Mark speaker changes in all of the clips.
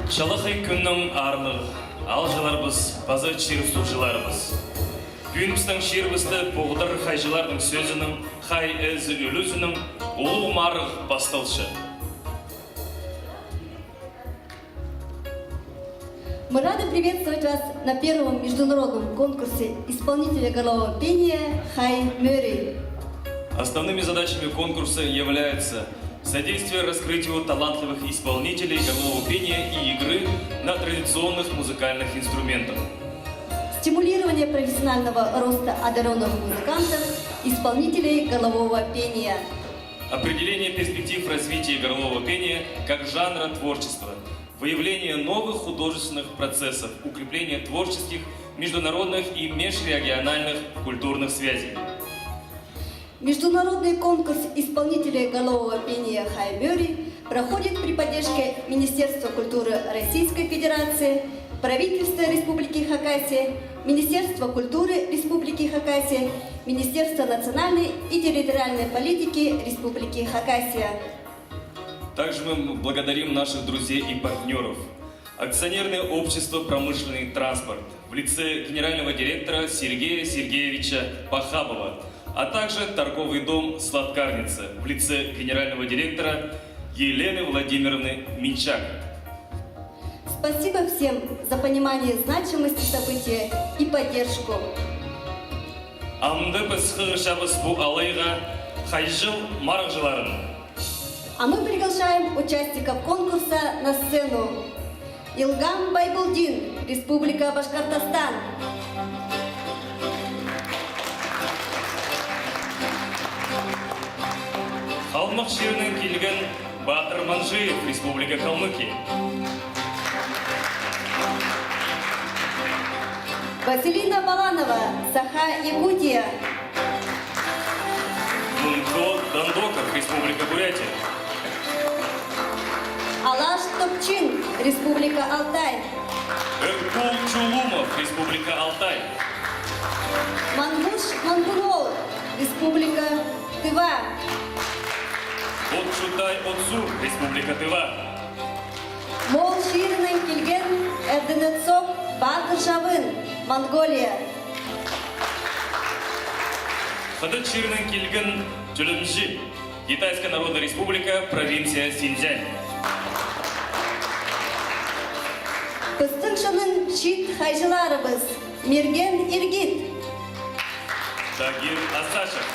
Speaker 1: Шалахай күннің арлығы, алжыларбыз, базы чирісту жыларбыз. Күніміздің шербізді бұғдыр хайжылардың сөзінің, хай әзі өлізінің, ұлы марық басталшы.
Speaker 2: Мы рады приветствовать вас на первом международном конкурсе исполнителя горлового пения «Хай Мюррей».
Speaker 1: Основными задачами конкурса являются содействие раскрытию талантливых исполнителей горлового пения и игры на традиционных музыкальных инструментах.
Speaker 2: Стимулирование профессионального роста одаренных музыкантов, исполнителей горлового пения.
Speaker 1: Определение перспектив развития горлового пения как жанра творчества. Выявление новых художественных процессов, укрепление творческих, международных и межрегиональных культурных связей.
Speaker 2: Международный конкурс исполнителей горлового пения «Хай Мюррей» проходит при поддержке Министерства культуры Российской Федерации, правительства Республики Хакасия, Министерства культуры Республики Хакасия, Министерства национальной и территориальной политики Республики Хакасия.
Speaker 1: Также мы благодарим наших друзей и партнеров. Акционерное общество «Промышленный транспорт» в лице генерального директора Сергея Сергеевича Пахабова, а также торговый дом «Сладкарница» в лице генерального директора Елены Владимировны Минчак.
Speaker 2: Спасибо всем за понимание значимости события и поддержку.
Speaker 1: Амды біз хығышабыз бұл алайға хайжыл марғжыларын.
Speaker 2: А мы приглашаем участников конкурса на сцену. Илгам Байбулдин, Республика Башкортостан.
Speaker 1: Қалмық жерінен келген Батыр Манжиев, Республика Калмыкия.
Speaker 2: Василина Баланова, Саха, Якутия.
Speaker 1: Мунко Дандоков, Республика Бурятия.
Speaker 2: Алаш Топчин, Республика Алтай.
Speaker 1: Эркул Чулумов, Республика Алтай.
Speaker 2: Мангуш Мангурол, Республика Тыва.
Speaker 1: Отчутай Отсур, Республика Тыва.
Speaker 2: Мол Ширинен Кильген, Эрденецок, Батыр Шавын, Монголия.
Speaker 1: Хадык Ширинен Кильген, Чулымжи, Китайская Народная Республика, провинция Синьцзянь.
Speaker 2: Біздің шының шит хайжыларыбыз, Мерген Иргит.
Speaker 1: Тагир Асашев.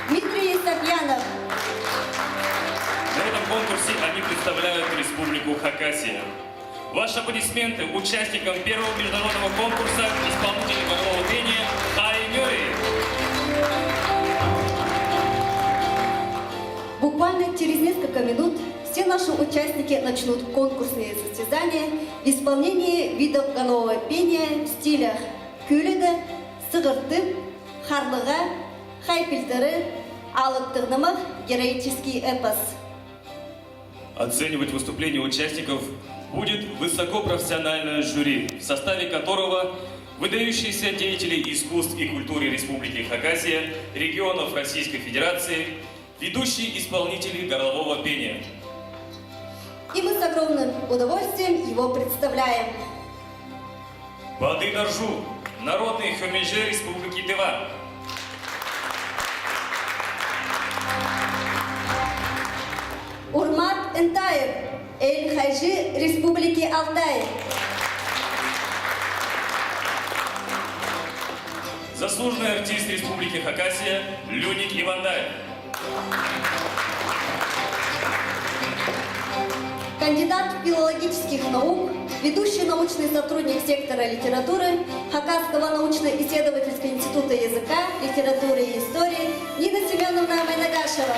Speaker 2: Дмитрий Сапьянов.
Speaker 1: На этом конкурсе они представляют Республику Хакасия. Ваши аплодисменты участникам первого международного конкурса исполнителей горлового пения «Хай Мюррей».
Speaker 2: Буквально через несколько минут все наши участники начнут конкурсные состязания в исполнении видов горлового пения в стилях күлігі, сығыртып, харлыға, хайпильтері, алыптығнымық, героический эпос.
Speaker 1: Оценивать выступления участников будет высокопрофессиональное жюри, в составе которого выдающиеся деятели искусств и культуры Республики Хакасия, регионов Российской Федерации, ведущие исполнители горлового пения.
Speaker 2: И мы с огромным удовольствием его представляем.
Speaker 1: Бады Даржу, народный хомяжи Республики Тыва.
Speaker 2: Урмат Энтаев, Эль-Хайжи Республики Алтай.
Speaker 1: Заслуженный артист Республики Хакасия Люник Ивандаев.
Speaker 2: Кандидат филологических наук, ведущий научный сотрудник сектора литературы Хакасского научно-исследовательского института языка, литературы и истории Нина Семеновна Майнагашева.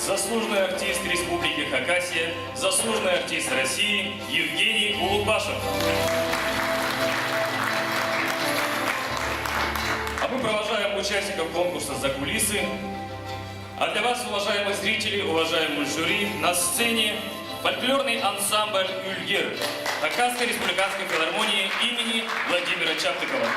Speaker 1: Заслуженный артист Республики Хакасия, заслуженный артист России Евгений Улубашев. А мы провожаем участников конкурса за кулисы. А для вас, уважаемые зрители, уважаемые жюри, на сцене фольклорный ансамбль «Ульгер» Хакасской республиканской филармонии имени Владимира Чаптыкова.